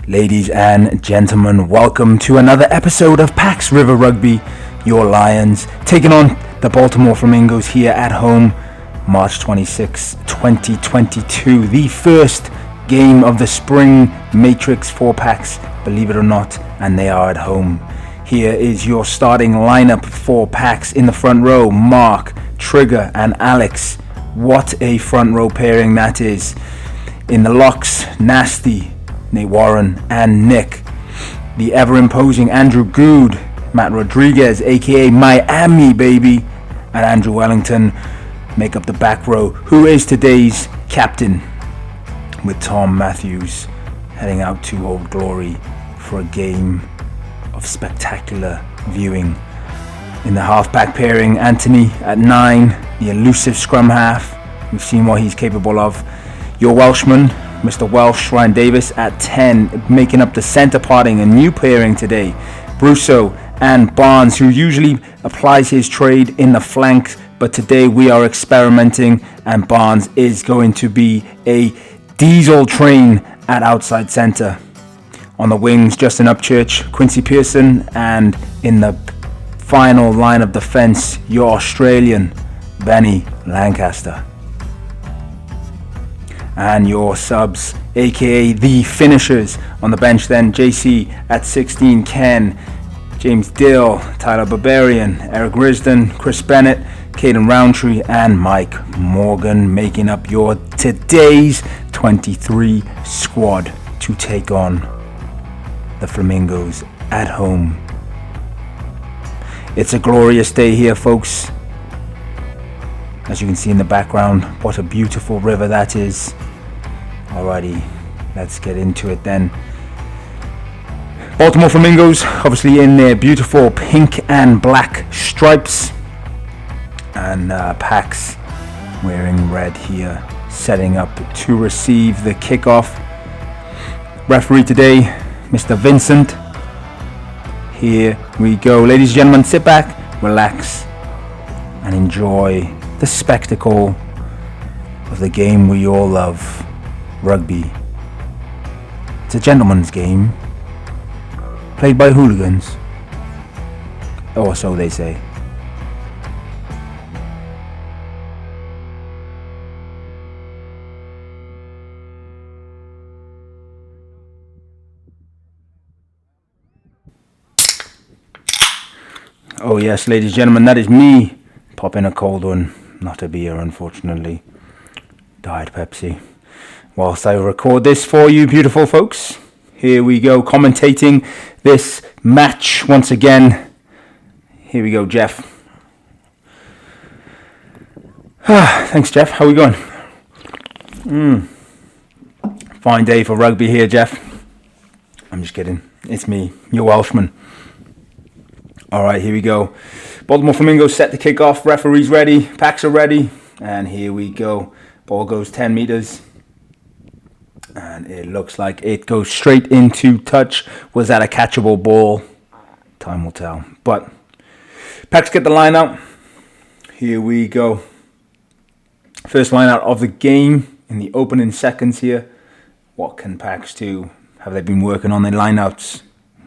Ladies and gentlemen, welcome to another episode of Pax River Rugby. Your Lions taking on the Baltimore Flamingos here at home, March 26, 2022. The first game of the spring matrix for Pax, believe it or not, and they are at home. Here is your starting lineup for Pax in the front row: Mark, Trigger, and Alex. What a front row pairing that is. In the locks, Nasty, Nate Warren, and Nick. The ever-imposing Andrew Good, Matt Rodriguez, aka Miami Baby, and Andrew Wellington make up the back row, who is today's captain, with Tom Matthews heading out to Old Glory for a game of spectacular viewing. In the halfback pairing, Anthony at 9, the elusive scrum half. We've seen what he's capable of. Your Welshman, Mr. Welsh, Ryan Davis at 10, making up the centre parting, a new pairing today. Brusso and Barnes, who usually applies his trade in the flanks, but today we are experimenting, and Barnes is going to be a diesel train at outside centre. On the wings, Justin Upchurch, Quincy Pearson, and in the final line of defence, your Australian, Benny Lancaster. And your subs, aka the finishers. On the bench then, JC at 16, Ken, James Dill, Tyler Barbarian, Eric Risden, Chris Bennett, Caden Roundtree, and Mike Morgan, making up your today's 23 squad to take on the Flamingos at home. It's a glorious day here, folks. As you can see in the background, what a beautiful river that is. Alrighty, let's get into it then. Baltimore Flamingos, obviously in their beautiful pink and black stripes. And Pax wearing red here, setting up to receive the kickoff. Referee today, Mr. Vincent. Here we go. Ladies and gentlemen, sit back, relax, and enjoy the spectacle of the game we all love, rugby. It's a gentleman's game, played by hooligans, or so they say. Oh yes, ladies and gentlemen, that is me popping a cold one. Not a beer, unfortunately. Diet Pepsi. Whilst I record this for you, beautiful folks, here we go, commentating this match once again. Here we go, Jeff. Thanks, Jeff. How are we going? Fine day for rugby here, Jeff. I'm just kidding. It's me, your Welshman. Alright, here we go. Baltimore Flamingos set to kick off. Referees ready. Packs are ready. And here we go. Ball goes 10 meters. And it looks like it goes straight into touch. Was that a catchable ball? Time will tell. But Packs get the line out. Here we go. First line out of the game in the opening seconds here. What can Packs do? Have they been working on their lineouts?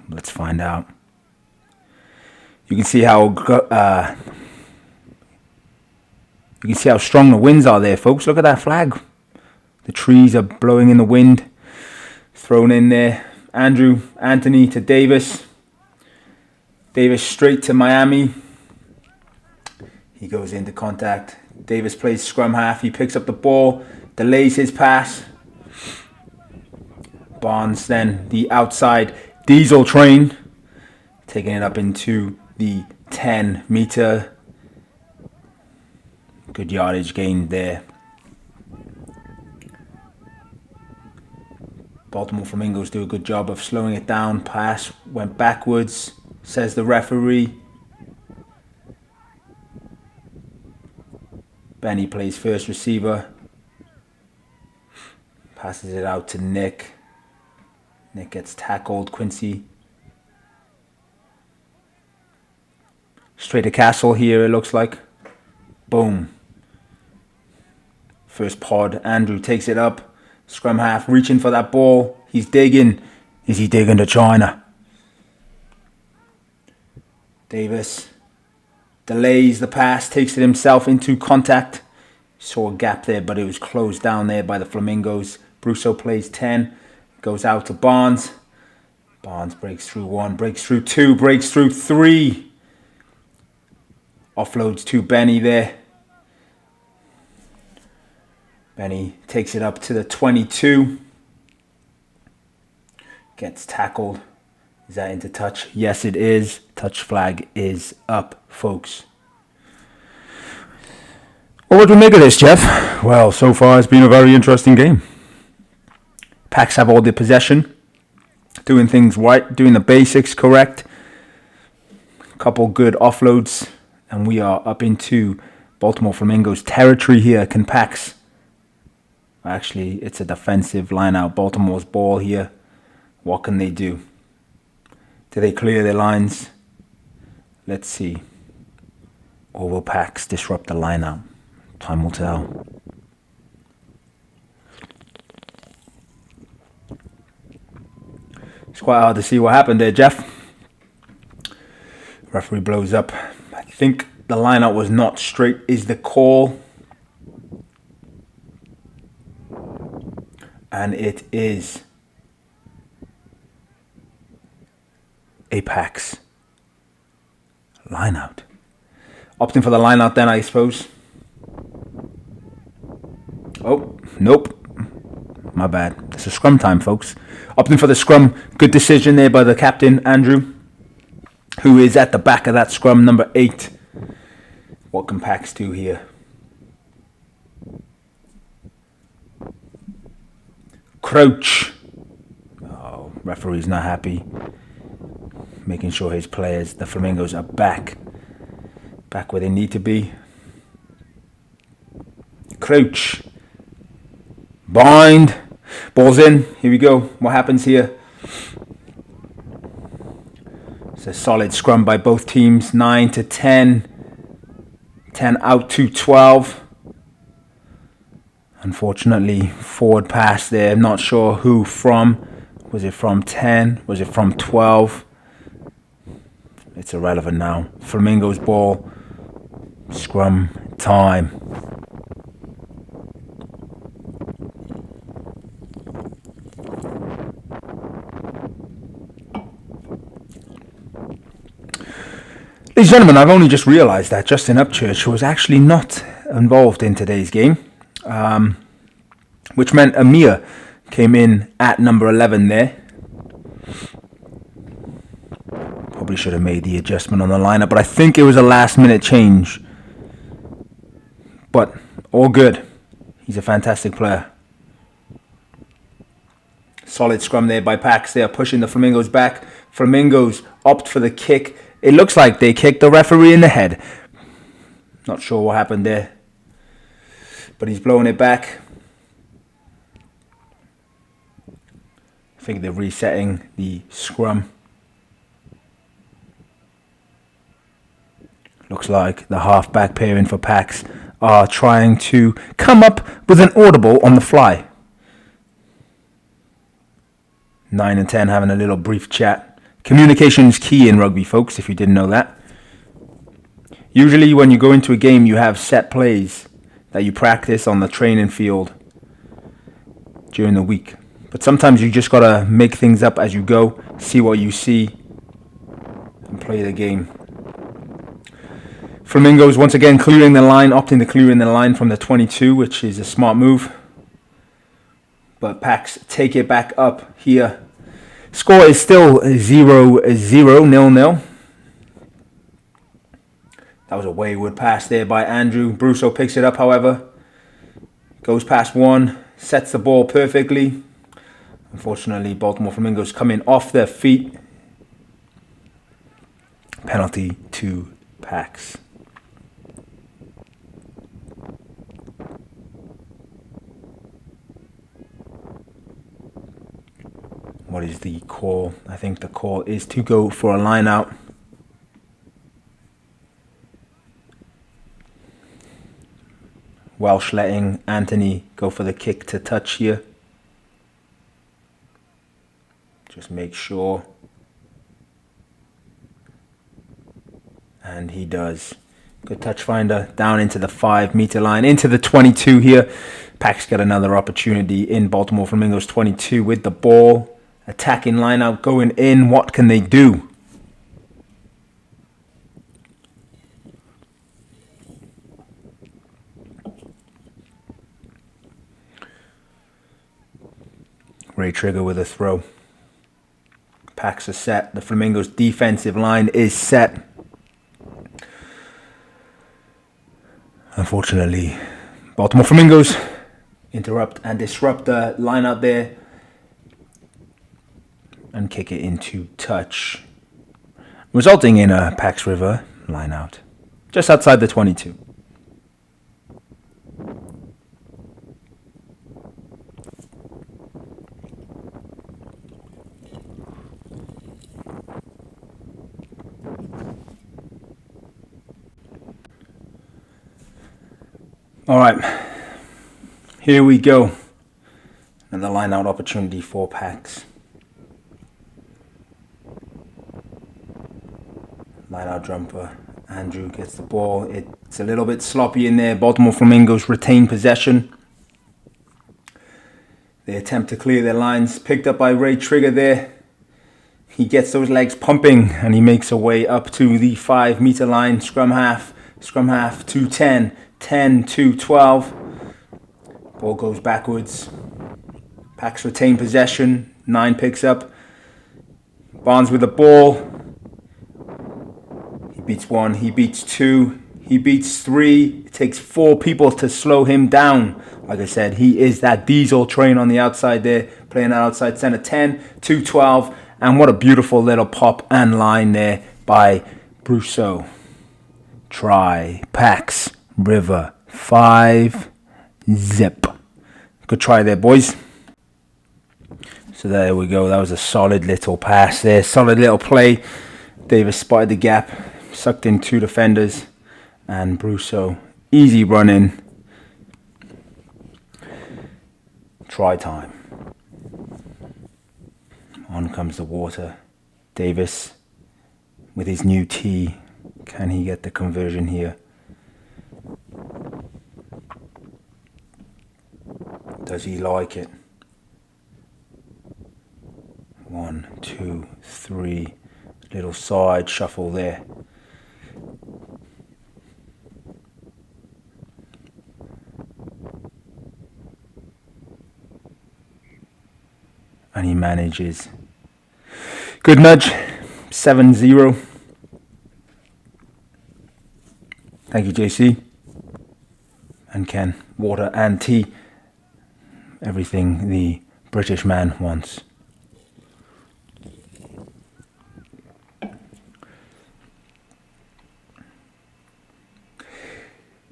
Let's find out. You can see how strong the winds are there, folks. Look at that flag. The trees are blowing in the wind. Thrown in there. Andrew, Anthony to Davis. Davis straight to Miami. He goes into contact. Davis plays scrum half. He picks up the ball, delays his pass. Barnes then the outside diesel train, taking it up into the 10 meter. Good yardage gain there. Baltimore Flamingos do a good job of slowing it down. Pass went backwards, says the referee. Benny plays first receiver. Passes it out to Nick. Nick gets tackled. Quincy. Straight to Castle here, it looks like. Boom. First pod. Andrew takes it up. Scrum half reaching for that ball. He's digging. Is he digging to China? Davis delays the pass, takes it himself into contact. Saw a gap there, but it was closed down there by the Flamingos. Brusso plays 10, goes out to Barnes. Barnes breaks through 1, breaks through 2, breaks through 3. Offloads to Benny there. Benny takes it up to the 22. Gets tackled. Is that into touch? Yes, it is. Touch flag is up, folks. Well, what do we make of this, Jeff? Well, so far it's been a very interesting game. Pax have all the possession, doing things right, doing the basics correct. Couple good offloads, and we are up into Baltimore Flamingo's territory here. Can Pax... Actually, it's a defensive line out. Baltimore's ball here. What can they do? Do they clear their lines? Let's see. Or will Pax disrupt the line out? Time will tell. It's quite hard to see what happened there, Jeff. Referee blows up. I think the line out was not straight is the call. And it is a Pax line out. Opting for the line out then, I suppose. Oh, nope. My bad. It's a scrum time, folks. Opting for the scrum. Good decision there by the captain, Andrew, who is at the back of that scrum, number 8. What can Pax do here? Crouch. Oh, referee's not happy. Making sure his players, the Flamingos, are back where they need to be. Crouch. Bind. Ball's in. Here we go. What happens here? It's a solid scrum by both teams. 9 to 10. 10 out to 12. Unfortunately, forward pass there. I'm not sure who from. Was it from 10? Was it from 12? It's irrelevant now. Flamingos ball. Scrum time. Ladies and gentlemen, I've only just realised that Justin Upchurch was actually not involved in today's game. Which meant Amir came in at number 11 there. Probably should have made the adjustment on the lineup, but I think it was a last minute change. But all good. He's a fantastic player. Solid scrum there by Pax. They are pushing the Flamingos back. Flamingos opt for the kick. It looks like they kicked the referee in the head. Not sure what happened there. But he's blowing it back. I think they're resetting the scrum. Looks like the half-back pairing for Pax are trying to come up with an audible on the fly. 9 and 10 having a little brief chat. Communication is key in rugby, folks, if you didn't know that. Usually when you go into a game, you have set plays that you practice on the training field during the week. But sometimes you just gotta make things up as you go, see what you see, and play the game. Flamingos once again clearing the line, opting to clear in the line from the 22, which is a smart move. But Pax take it back up here. Score is still 0-0, 0-0. That was a wayward pass there by Andrew. Brusso picks it up, however. Goes past one, sets the ball perfectly. Unfortunately, Baltimore Flamingos coming off their feet. Penalty to Pax. What is the call? I think the call is to go for a line out. Welsh letting Anthony go for the kick to touch here. Just make sure. And he does. Good touch finder down into the 5 meter line, into the 22 here. Pax got another opportunity in Baltimore Flamingo's 22 with the ball. Attacking line out, going in. What can they do? Ray Trigger with a throw. Pax are set. The Flamingos defensive line is set. Unfortunately, Baltimore Flamingos interrupt and disrupt the line out there and kick it into touch, resulting in a Pax River line out just outside the 22. All right, here we go. Another line out opportunity for Pax. Line out jumper. Andrew gets the ball. It's a little bit sloppy in there. Baltimore Flamingos retain possession. They attempt to clear their lines. Picked up by Ray Trigger there. He gets those legs pumping and he makes a way up to the 5 meter line. Scrum half to 10. 10 to 12. Ball goes backwards. Pax retain possession. 9 picks up. Barnes with the ball. He beats 1. He beats 2. He beats 3. It takes 4 people to slow him down. Like I said, he is that diesel train on the outside there. Playing that outside center. 10 to 12. And what a beautiful little pop and line there by Brousseau. Try. Pax River 5 zip. Good try there, boys. So there we go. That was a solid little pass there. Solid little play. Davis spotted the gap. Sucked in 2 defenders. And Brousseau. Easy run in. Try time. On comes the water. Davis with his new tee. Can he get the conversion here? Does he like it? 1, 2, 3. Little side shuffle there. And he manages. Good nudge. 7-0. Thank you, JC. And Ken. Water and tea. Everything the British man wants.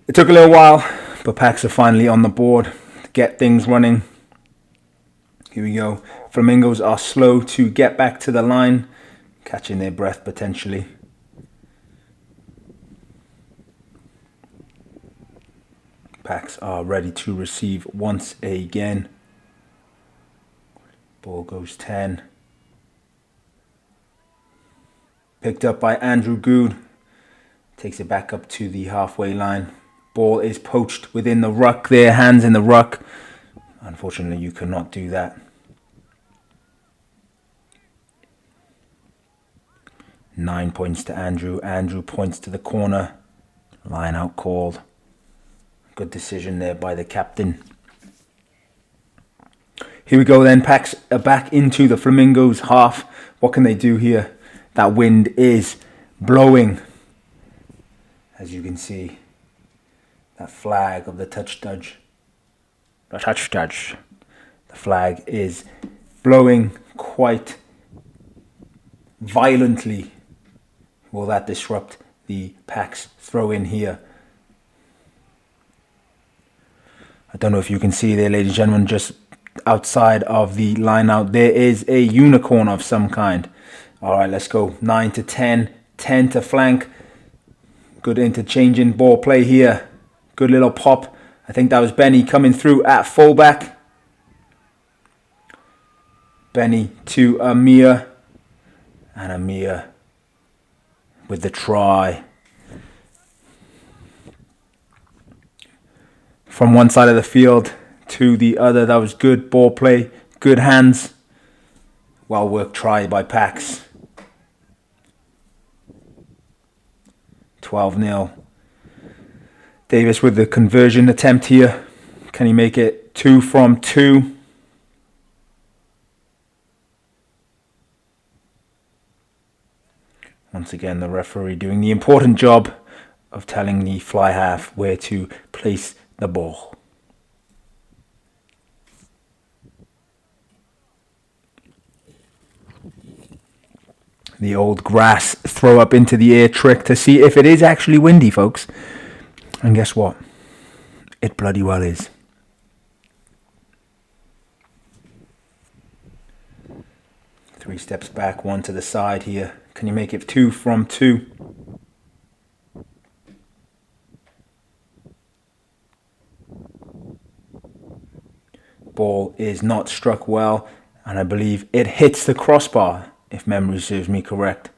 It took a little while, but Pax are finally on the board to get things running. Here we go. Flamingos are slow to get back to the line, catching their breath potentially. Pax are ready to receive once again. Ball goes 10. Picked up by Andrew Good. Takes it back up to the halfway line. Ball is poached within the ruck there. Hands in the ruck. Unfortunately, you cannot do that. 9 points to Andrew. Andrew points to the corner. Line out called. Good decision there by the captain. Here we go then. Pax are back into the Flamingos half. What can they do here? That wind is blowing. As you can see, that flag of the touch touch. The flag is blowing quite violently. Will that disrupt the Pax throw in here? I don't know if you can see there, ladies and gentlemen, just outside of the line out, there is a unicorn of some kind. All right, let's go. 9 to 10. 10 to flank. Good interchanging ball play here. Good little pop. I think that was Benny coming through at fullback. Benny to Amir. And Amir with the try. From one side of the field to the other. That was good ball play. Good hands. Well worked try by Pax. 12-0. Davis with the conversion attempt here. Can he make it 2 from 2? Once again, the referee doing the important job of telling the fly half where to place the ball. The old grass throw up into the air trick to see if it is actually windy, folks. And guess what? It bloody well is. Three steps back, one to the side here. Can you make it 2 from 2? Ball is not struck well, and I believe it hits the crossbar, if memory serves me correct.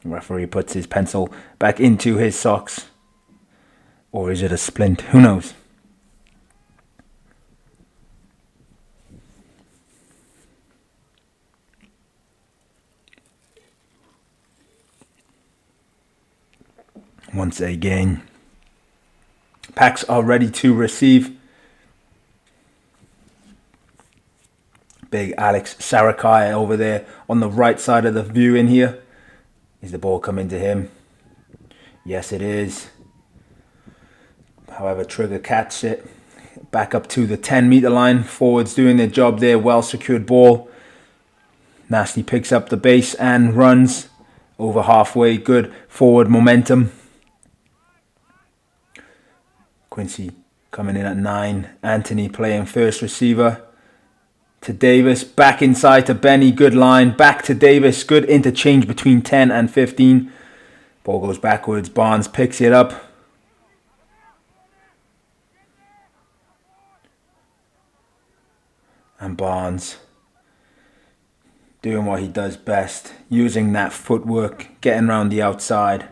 The referee puts his pencil back into his socks. Or is it a splint? Who knows? Once again, Pax are ready to receive. Big Alex Sarakai over there on the right side of the view in here. Is the ball coming to him? Yes, it is. However, Trigger catches it. Back up to the 10-meter line. Forwards doing their job there. Well secured ball. Nasty picks up the base and runs over halfway. Good forward momentum. Quincy coming in at 9. Anthony playing first receiver. To Davis. Back inside to Benny. Good line. Back to Davis. Good interchange between 10 and 15. Ball goes backwards. Barnes picks it up. And Barnes doing what he does best. Using that footwork. Getting around the outside.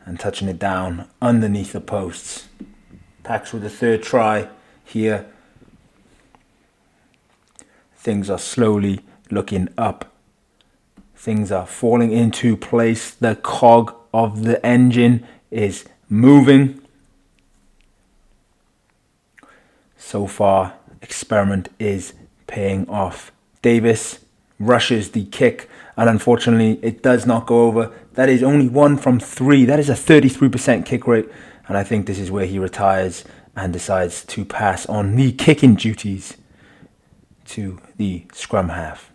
And touching it down underneath the posts. Pax with the third try here. Things are slowly looking up. Things are falling into place. The cog of the engine is moving. So far, experiment is paying off. Davis rushes the kick, and unfortunately it does not go over. That is only 1 from 3. That is a 33% kick rate, and I think this is where he retires and decides to pass on the kicking duties to the scrum half.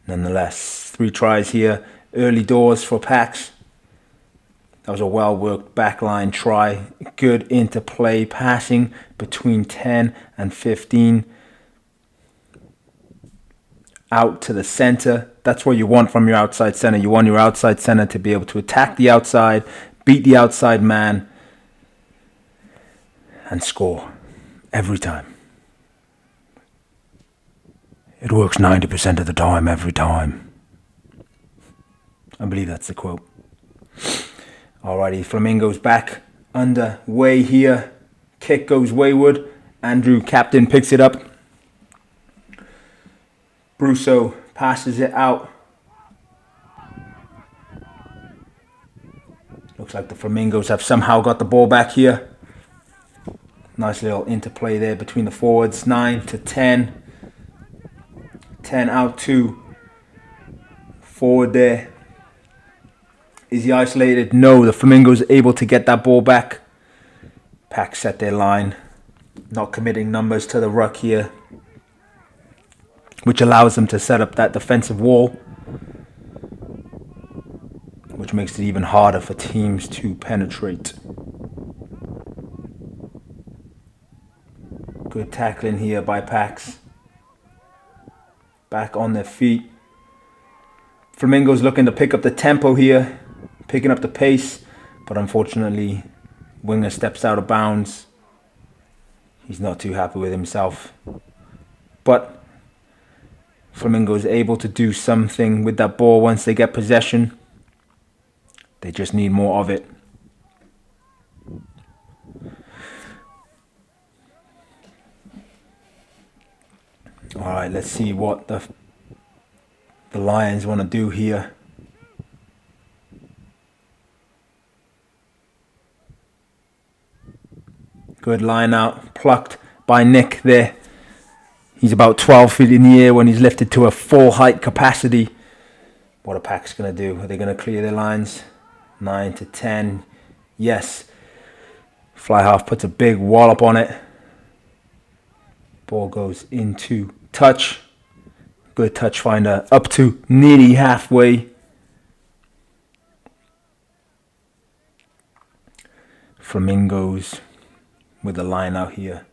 Nonetheless, 3 tries here, early doors for Pax. That was a well-worked backline try. Good interplay passing between 10 and 15. Out to the center. That's what you want from your outside center. You want your outside center to be able to attack the outside, beat the outside man, and score every time. It works 90% of the time, every time. I believe that's the quote. Alrighty, Flamingo's back underway here. Kick goes wayward. Andrew Captain picks it up. Brusso passes it out. Looks like the Flamingos have somehow got the ball back here. Nice little interplay there between the forwards. 9 to 10. 10 out to forward there. Is he isolated? No, the Flamingos are able to get that ball back. Pax set their line. Not committing numbers to the ruck here, which allows them to set up that defensive wall, which makes it even harder for teams to penetrate. Good tackling here by Pax. Back on their feet. Flamingos looking to pick up the tempo here, picking up the pace, but unfortunately, Winger steps out of bounds. He's not too happy with himself. But Flamingo is able to do something with that ball once they get possession. They just need more of it. Alright, let's see what the Lions want to do here. Good line out, plucked by Nick there. He's about 12 feet in the air when he's lifted to a full height capacity. What are Pax going to do? Are they going to clear their lines? 9 to 10. Yes. Fly half puts a big wallop on it. Ball goes into touch. Good touch finder up to nearly halfway. Flamingos with the line out here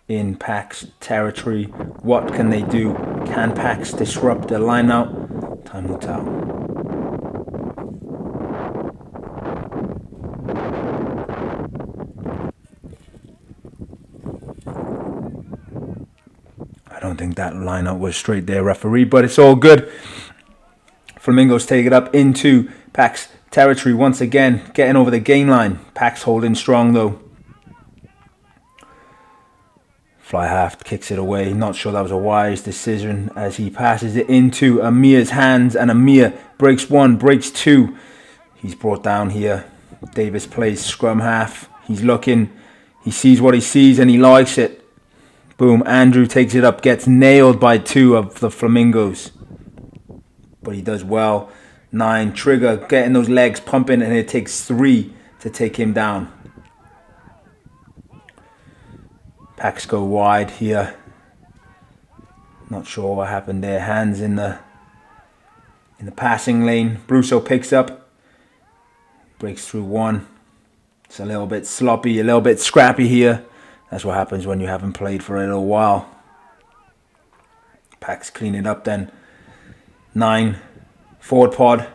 in Pax territory. What can they do? Can Pax disrupt the line out? Time will tell. I don't think that line out was straight there, referee, but it's all good. Flamingos take it up into Pax territory once again, getting over the gain line. Pax holding strong though. Fly half kicks it away. Not sure that was a wise decision as he passes it into Amir's hands, and Amir breaks one, breaks two. He's brought down here. Davis plays scrum half. He's looking. He sees what he sees and he likes it. Boom. Andrew takes it up, gets nailed by two of the Flamingos. But he does well. 9, Trigger getting those legs pumping, and it takes 3 to take him down. Pax go wide here. Not sure what happened there. Hands in the passing lane. Brusso picks up. Breaks through one. It's a little bit sloppy, a little bit scrappy here. That's what happens when you haven't played for a little while. Pax clean it up then. 9, forward pod.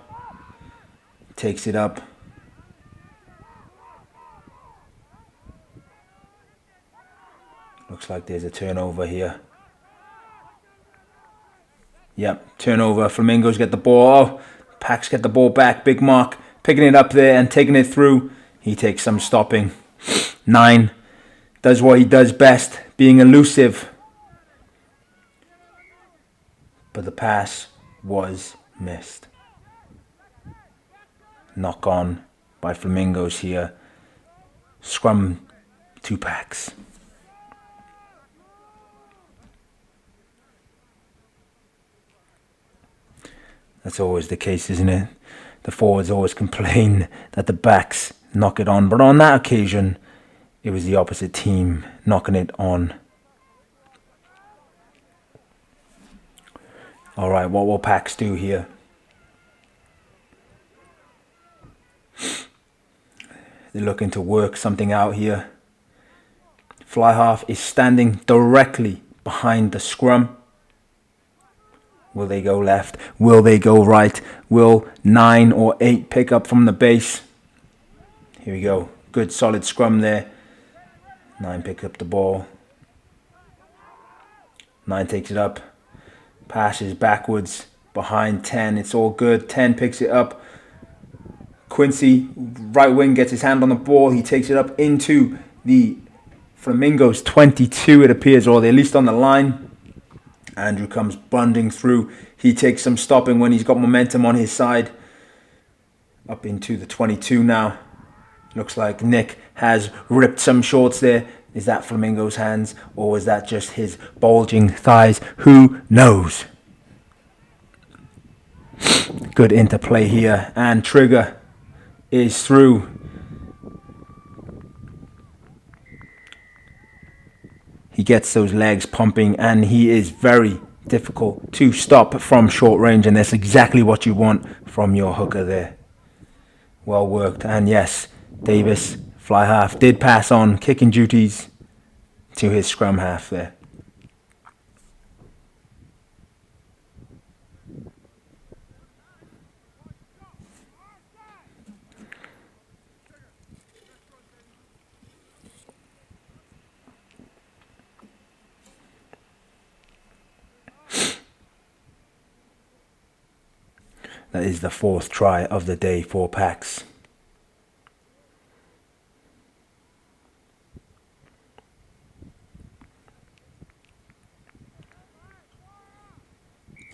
Takes it up. Looks like there's a turnover here. Yep, turnover. Flamingos get the ball. Oh, Pax get the ball back. Big Mark picking it up there and taking it through. He takes some stopping. 9 does what he does best, being elusive. But the pass was missed. Knock on by Flamingos here. Scrum to Pax. That's always the case, isn't it? The forwards always complain that the backs knock it on. But on that occasion, it was the opposite team knocking it on. All right, what will Pax do here? They're looking to work something out here. Fly half is standing directly behind the scrum. Will they go left? Will they go right? Will 9 or 8 pick up from the base? Here we go. Good solid scrum there. 9 picks up the ball. 9 takes it up. Passes backwards behind 10. It's all good. 10 picks it up. Quincy, right wing, gets his hand on the ball. He takes it up into the Flamingos 22, it appears, or they're at least on the line. Andrew comes bunding through. He takes some stopping when he's got momentum on his side. Up into the 22 now. Looks like Nick has ripped some shorts there. Is that Flamingo's hands, or is that just his bulging thighs? Who knows? Good interplay here, and Trigger is through. He gets those legs pumping, and he is very difficult to stop from short range, and that's exactly what you want from your hooker there. Well worked, and yes, Davis, fly half, did pass on kicking duties to his scrum half there. That is the 4th try of the day for Pax.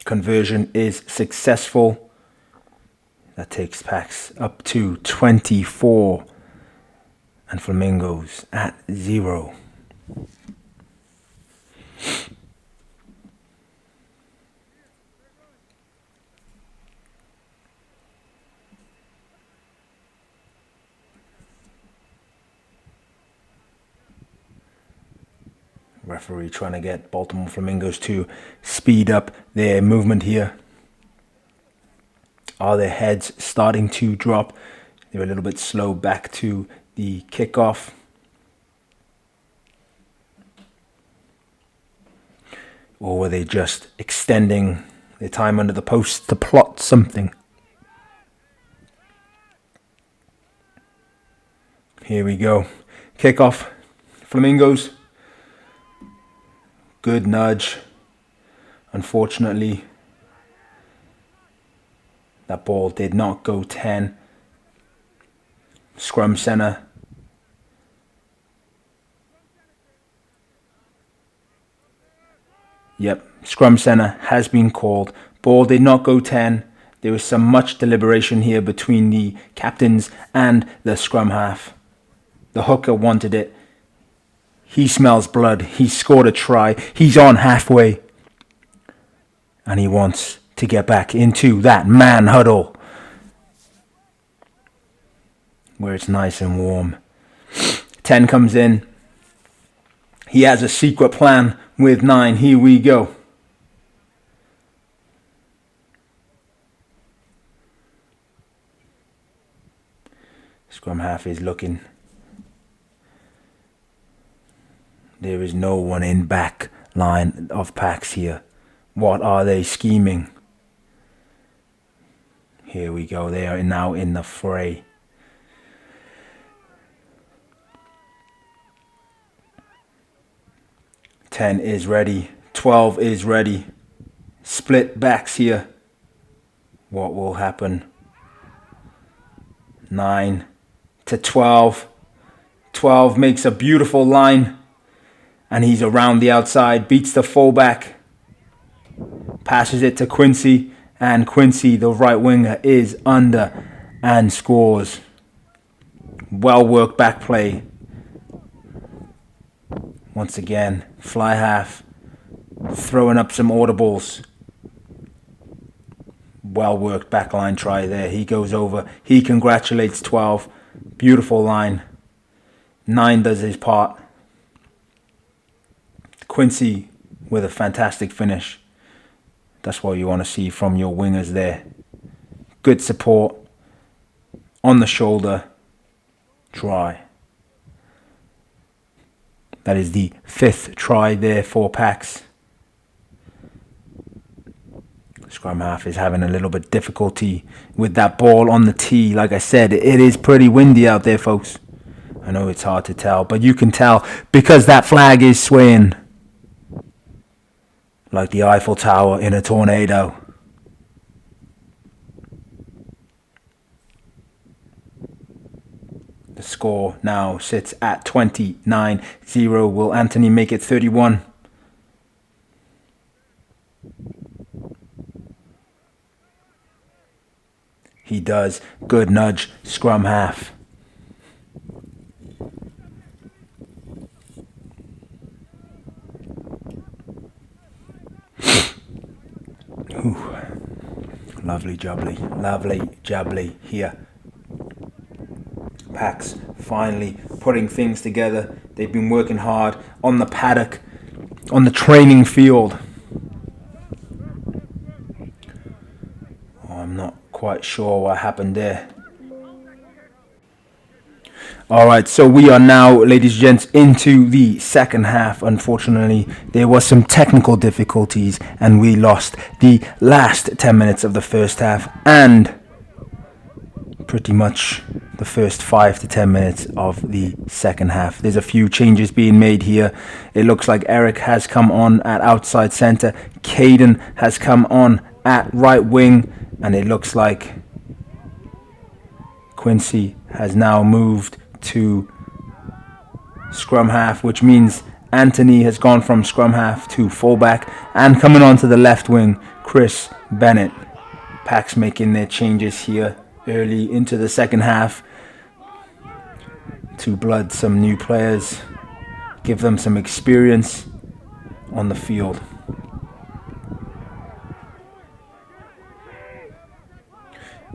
Conversion is successful. That takes Pax up to 24 and Flamingos at 0. Referee trying to get Baltimore Flamingos to speed up their movement here. Are their heads starting to drop? They're a little bit slow back to the kickoff. Or were they just extending their time under the post to plot something? Here we go. Kickoff. Flamingos. Good nudge. Unfortunately, that ball did not go 10. Scrum center. Yep, scrum center has been called. Ball did not go 10. There was some much deliberation here between the captains and the scrum half. The hooker wanted it. He smells blood. He scored a try. He's on halfway. And he wants to get back into that man huddle where it's nice and warm. 10 comes in. He has a secret plan with 9. Here we go. Scrum half is looking. There is no one in back line of Pax here. What are they scheming? Here we go. They are now in the fray. Ten is ready. 12 is ready. Split backs here. What will happen? 9 to 12. 12 makes a beautiful line. And he's around the outside. Beats the fullback. Passes it to Quincy. And Quincy, the right winger, is under and scores. Well worked back play. Once again, fly half. Throwing up some audibles. Well worked backline try there. He goes over. He congratulates 12. Beautiful line. 9 does his part. Quincy with a fantastic finish. That's what you want to see from your wingers there. Good support. On the shoulder. Try. That is the 5th try there for Pax. Scrum half is having a little bit difficulty with that ball on the tee. Like I said, it is pretty windy out there, folks. I know it's hard to tell, but you can tell because that flag is swaying. Like the Eiffel Tower in a tornado. The score now sits at 29-0. Will Anthony make it 31? He does. Good nudge. Scrum half. Ooh. Lovely jubbly. Lovely jubbly here. Pax finally putting things together. They've been working hard on the paddock, on the training field. I'm not quite sure what happened there. Alright, so we are now, ladies and gents, into the second half. Unfortunately, there was some technical difficulties and we lost the last 10 minutes of the first half and pretty much the first 5 to 10 minutes of the second half. There's a few changes being made here. It looks like Eric has come on at outside centre. Caden has come on at right wing. And it looks like Quincy has now moved to scrum half, which means Anthony has gone from scrum half to fullback. And coming onto the left wing, Chris Bennett. Pax making their changes here early into the second half to blood some new players, give them some experience on the field.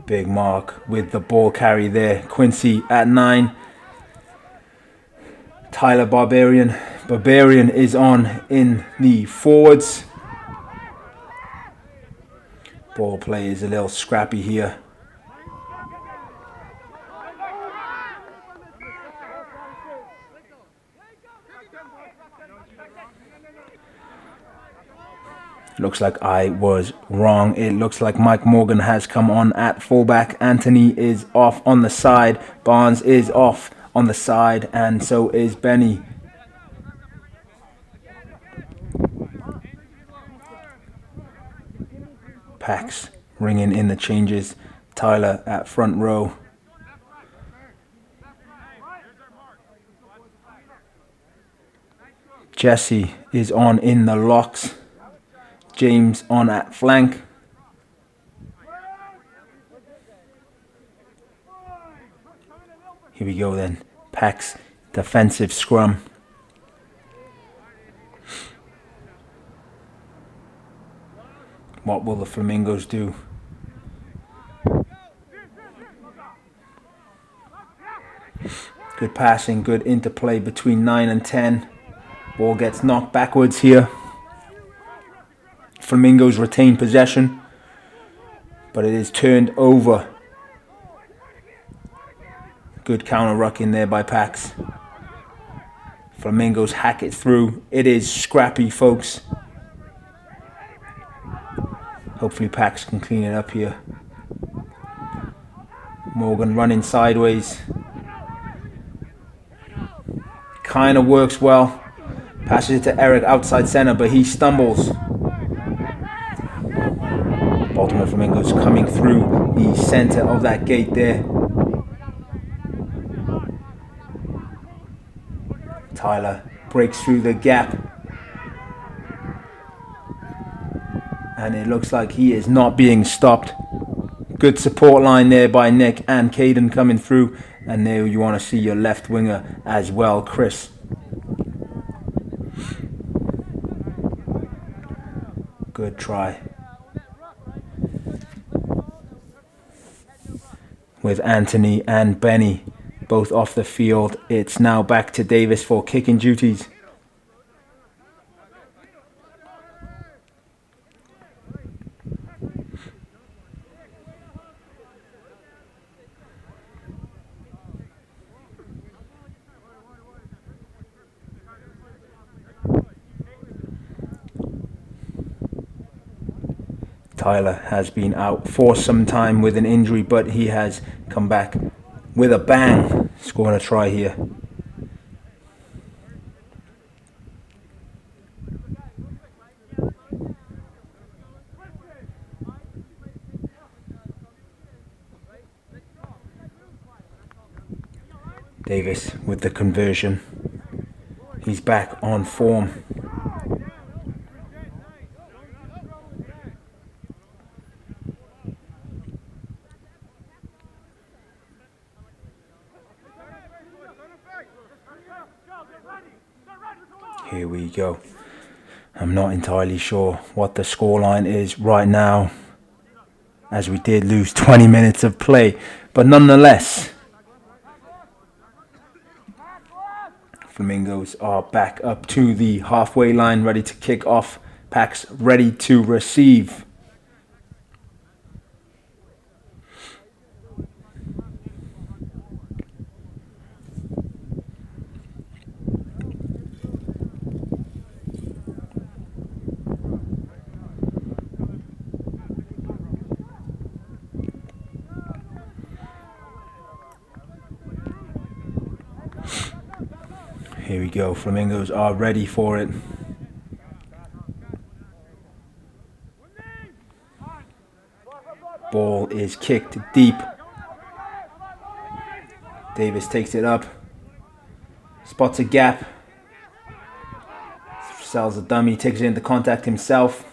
Big mark with the ball carry there. Quincy at 9. Tyler Barbarian. Barbarian is on in the forwards. Ball play is a little scrappy here. Looks like I was wrong. It looks like Mike Morgan has come on at fullback. Anthony is off on the side. Barnes is off on the side, and so is Benny. Pax ringing in the changes. Tyler at front row. Jesse is on in the locks. James on at flank. Here we go then. Pax defensive scrum. What will the Flamingos do? Good passing, good interplay between 9 and 10. Ball gets knocked backwards here. Flamingos retain possession, but it is turned over. Good counter ruck in there by Pax. Flamingos hack it through. It is scrappy, folks. Hopefully Pax can clean it up here. Morgan running sideways. Kind of works well. Passes it to Eric outside center, but he stumbles. Baltimore Flamingos coming through the center of that gate there. Tyler breaks through the gap. And it looks like he is not being stopped. Good support line there by Nick and Caden coming through. And there you want to see your left winger as well, Chris. Good try. With Anthony and Benny both off the field, it's now back to Davis for kicking duties. Tyler has been out for some time with an injury, but he has come back with a bang, scoring a try here. Davis with the conversion. He's back on form. Here we go. I'm not entirely sure what the scoreline is right now, as we did lose 20 minutes of play, but nonetheless, Flamingos are back up to the halfway line, ready to kick off. Pax ready to receive. Here we go, Flamingos are ready for it. Ball is kicked deep. Davis takes it up. Spots a gap. Sells a dummy, takes it into contact himself.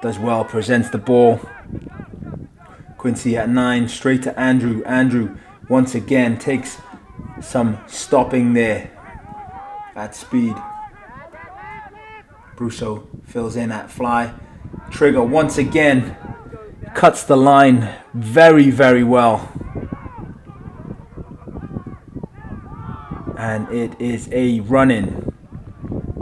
Does well, presents the ball. Quincy at 9, straight to Andrew. Andrew once again takes some stopping there at speed. Brusso fills in at fly. Trigger once again cuts the line very, very well. And it is a run-in.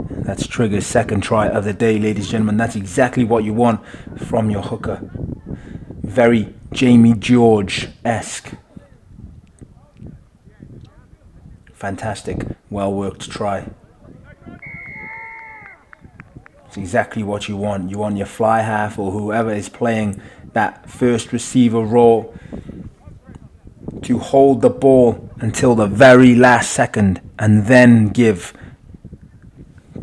That's Trigger's second try of the day, ladies and gentlemen. That's exactly what you want from your hooker. Very Jamie George-esque. Fantastic, well-worked try. It's exactly what you want. You want your fly half or whoever is playing that first receiver role to hold the ball until the very last second and then give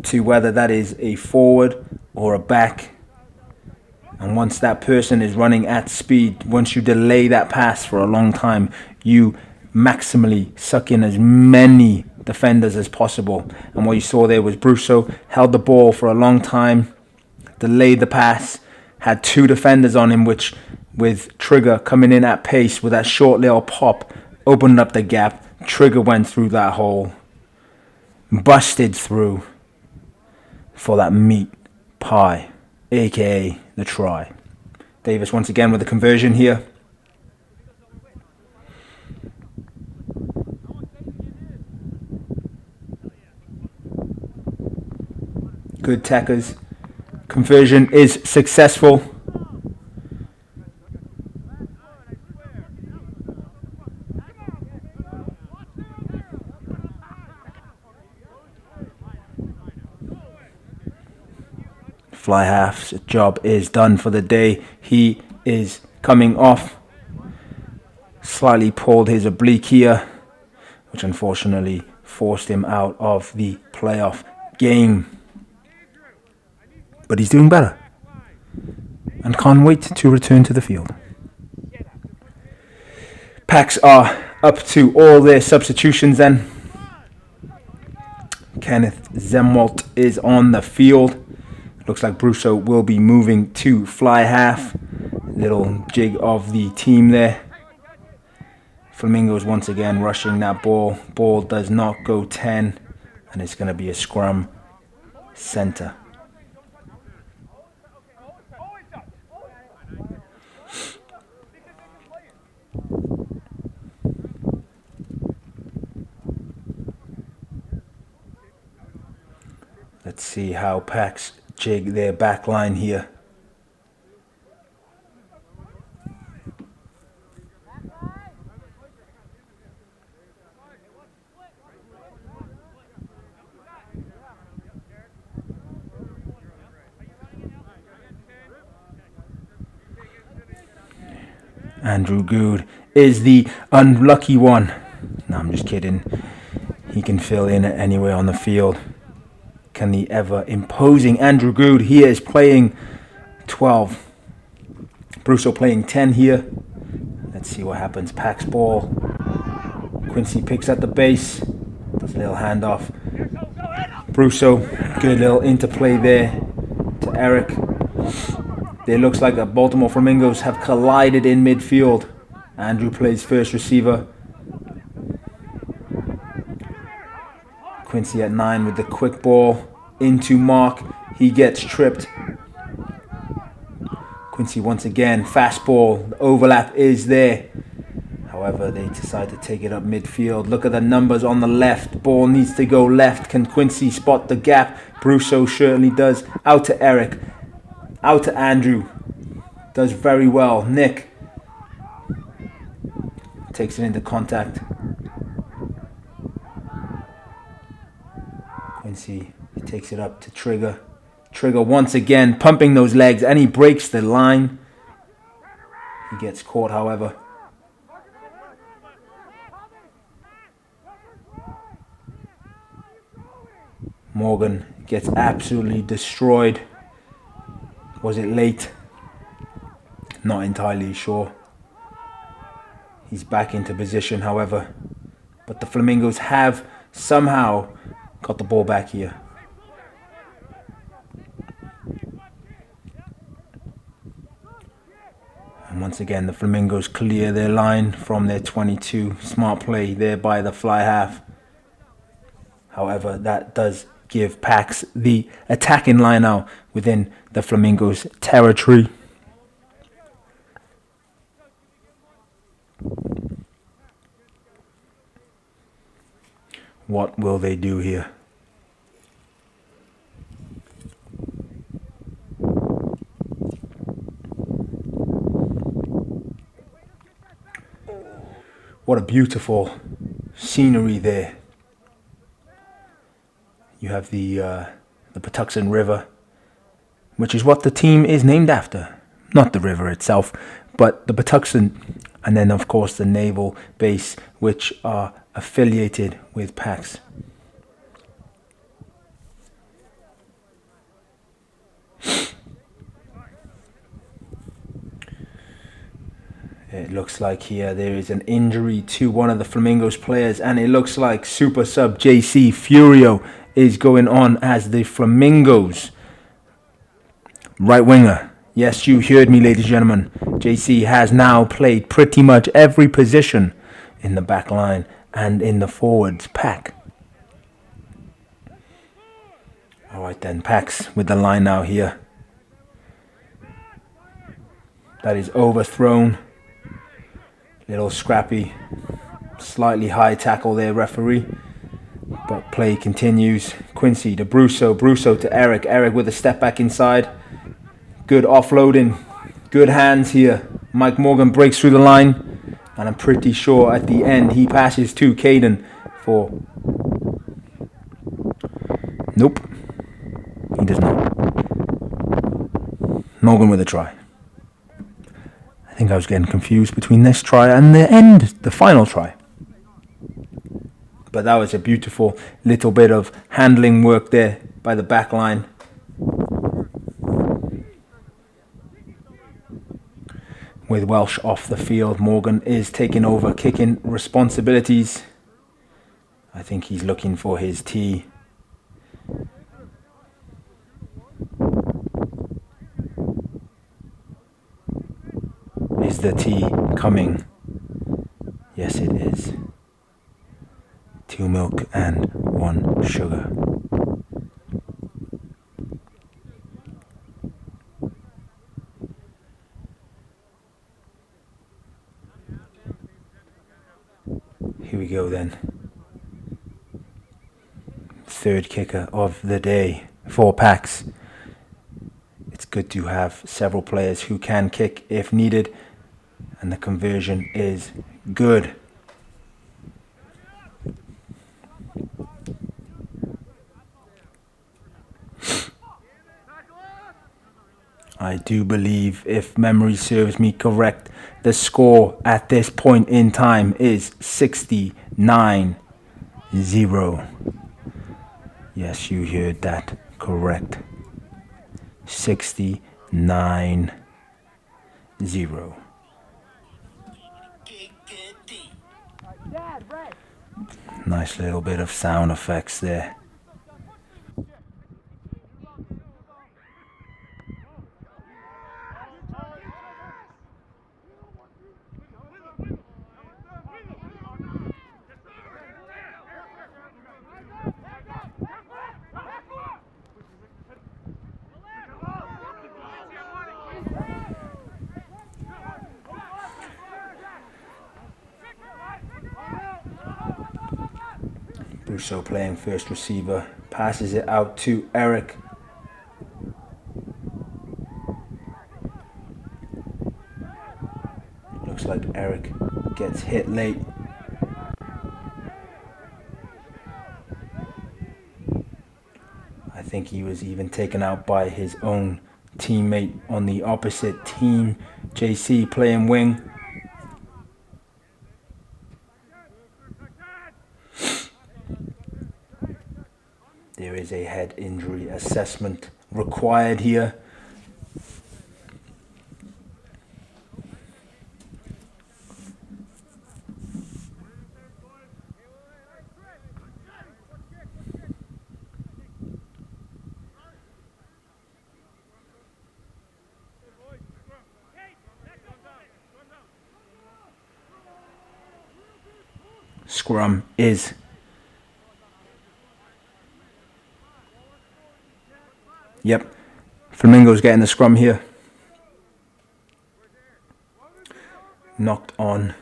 to whether that is a forward or a back. And once that person is running at speed, once you delay that pass for a long time, you maximally suck in as many defenders as possible. And what you saw there was Brusso held the ball for a long time, delayed the pass, had 2 defenders on him, which with Trigger coming in at pace with that short little pop, opened up the gap. Trigger went through that hole, busted through for that meat pie, aka the try. Davis once again with the conversion here. Good tackers. Conversion is successful. Fly half's job is done for the day. He is coming off. Slightly pulled his oblique here, which unfortunately forced him out of the playoff game. But he's doing better and can't wait to return to the field. Pax are up to all their substitutions then. Kenneth Zemwalt is on the field. Looks like Brusso will be moving to fly half. Little jig of the team there. Flamingos once again rushing that ball. Ball does not go 10. And it's going to be a scrum center. Let's see how Pax jig their back line here. Andrew Good is the unlucky one. No, I'm just kidding. He can fill in anywhere on the field. Can the ever imposing Andrew Good here is playing 12. Brusso playing 10 here. Let's see what happens. Pax ball. Quincy picks at the base. Does a little handoff. Brusso, good little interplay there to Eric. It looks like the Baltimore Flamingos have collided in midfield. Andrew plays first receiver. Quincy at 9 with the quick ball into Mark. He gets tripped. Quincy once again, fast ball. The overlap is there. However, they decide to take it up midfield. Look at the numbers on the left. Ball needs to go left. Can Quincy spot the gap? Brusso certainly does. Out to Eric. Out to Andrew. Does very well. Nick takes it into contact. Quincy takes it up to Trigger. Trigger once again pumping those legs and he breaks the line. He gets caught, however. Morgan gets absolutely destroyed. Was it late? Not entirely sure. He's back into position, however. But the Flamingos have somehow got the ball back here. And once again, the Flamingos clear their line from their 22. Smart play there by the fly half. However, that does give Pax the attacking line now within the Flamingos' territory. What will they do here? What a beautiful scenery there. You have the Patuxent River, which is what the team is named after. Not the river itself, but the Patuxent, and then of course the naval base, which are affiliated with Pax. It looks like here there is an injury to one of the Flamingos players, and it looks like super sub JC Furio is going on as the Flamingos right winger. Yes, you heard me, ladies and gentlemen. JC has now played pretty much every position in the back line and in the forwards pack. Alright then, Pax with the line now here. That is overthrown. Little scrappy, slightly high tackle there, referee. But play continues. Quincy to Brusso to Eric. Eric with a step back inside. Good offloading. Good hands here. Mike Morgan breaks through the line. And I'm pretty sure at the end he passes to Caden for... Nope. He does not. Morgan with a try. I think I was getting confused between this try and the final try. But that was a beautiful little bit of handling work there by the back line. With Welsh off the field, Morgan is taking over kicking responsibilities. I think he's looking for his tee. Is the tea coming? Yes, it is. 2 milk and 1 sugar. Here we go then. Third kicker of the day for Pax. It's good to have several players who can kick if needed, and the conversion is good. I do believe, if memory serves me correct, the score at this point in time is 69-0. Yes, you heard that correct. 69-0. Nice little bit of sound effects there. Brusso playing first receiver, passes it out to Eric. Looks like Eric gets hit late. I think he was even taken out by his own teammate on the opposite team. JC playing wing. There is a head injury assessment required here. scrum is. Yep, Flamingo's getting the scrum here. Knocked on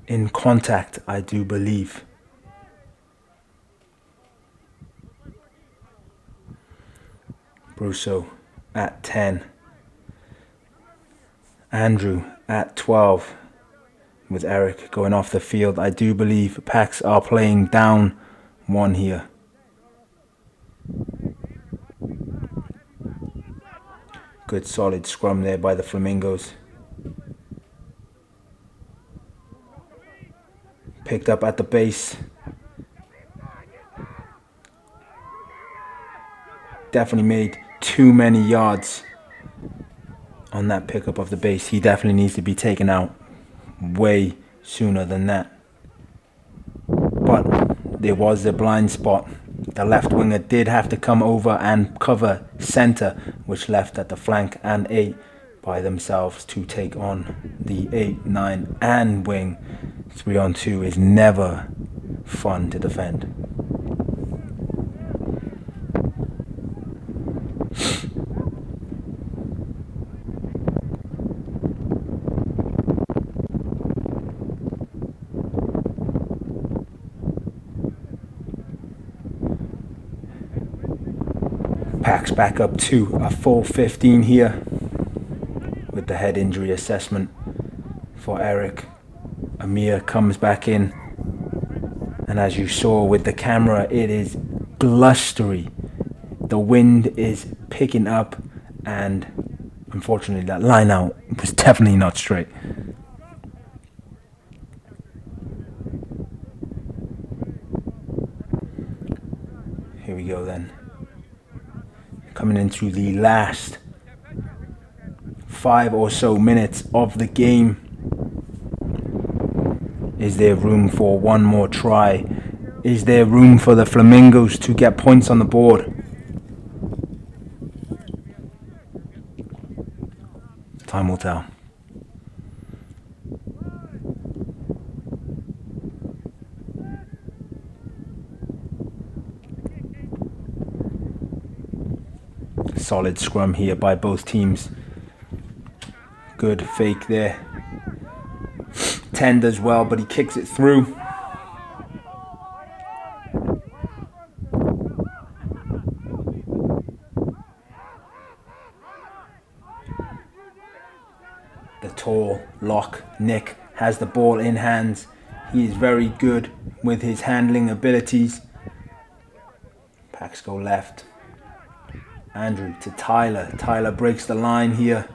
in contact, I do believe. Brusso at 10. Andrew at 12. With Eric going off the field. I do believe Pax are playing down one here. Good solid scrum there by the Flamingos. Picked up at the base. Definitely made too many yards on that pickup of the base. He definitely needs to be taken out way sooner than that. But there was the blind spot. The left winger did have to come over and cover center, which left at the flank and 8 by themselves to take on the 8, 9 and wing. 3-on-2 is never fun to defend. Pax back up to a full 15 here with the head injury assessment for Eric. Amir comes back in, and as you saw with the camera, it is blustery. The wind is picking up, and unfortunately that line out was definitely not straight. Here we go then. Coming into the last 5 or so minutes of the game. Is there room for one more try? Is there room for the Flamingos to get points on the board? Time will tell. Solid scrum here by both teams. Good fake there. Tend as well, but he kicks it through. The tall lock Nick has the ball in hands. He is very good with his handling abilities. Pax go left. Andrew to Tyler. Tyler breaks the line here.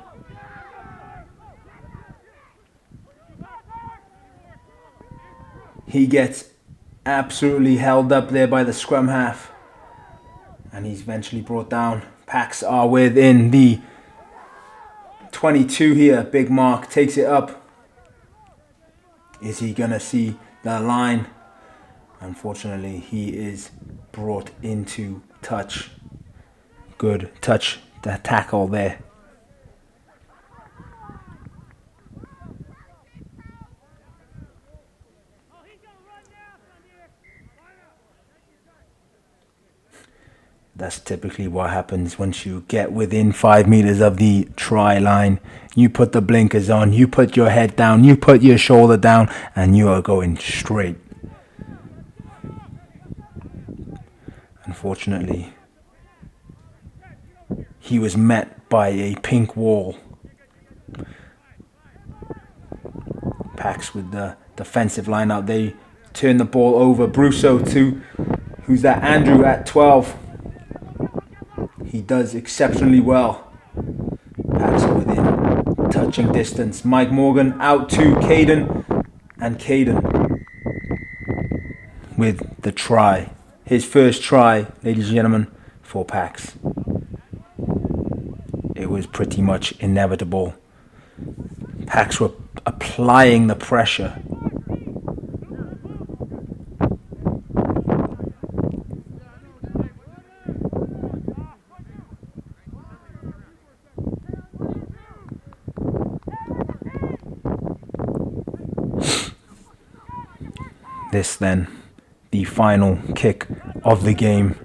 He gets absolutely held up there by the scrum half. And he's eventually brought down. Pax are within the 22 here. Big Mark takes it up. Is he going to see the line? Unfortunately, he is brought into touch. Good touch, the tackle there. That's typically what happens once you get within 5 meters of the try line. You put the blinkers on, you put your head down, you put your shoulder down, and you are going straight. Unfortunately, he was met by a pink wall. Pax with the defensive line out. They turn the ball over. Brusso to, who's that? Andrew at 12. He does exceptionally well. Pax are within touching distance. Mike Morgan out to Caden. And Caden with the try. His first try, ladies and gentlemen, for Pax. It was pretty much inevitable. Pax were applying the pressure. this then, the final kick of the game.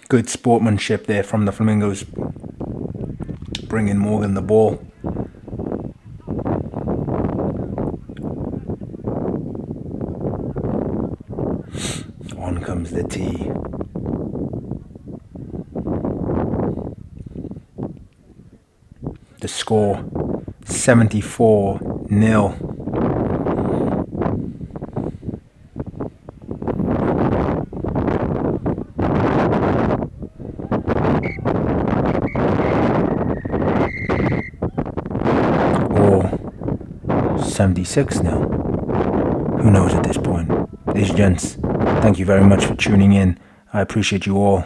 Good sportsmanship there from the Flamingos, bringing Morgan the ball. On comes the tee. The score, 74-0. Or 76-0. Who knows at this point? Ladies and gents, thank you very much for tuning in. I appreciate you all.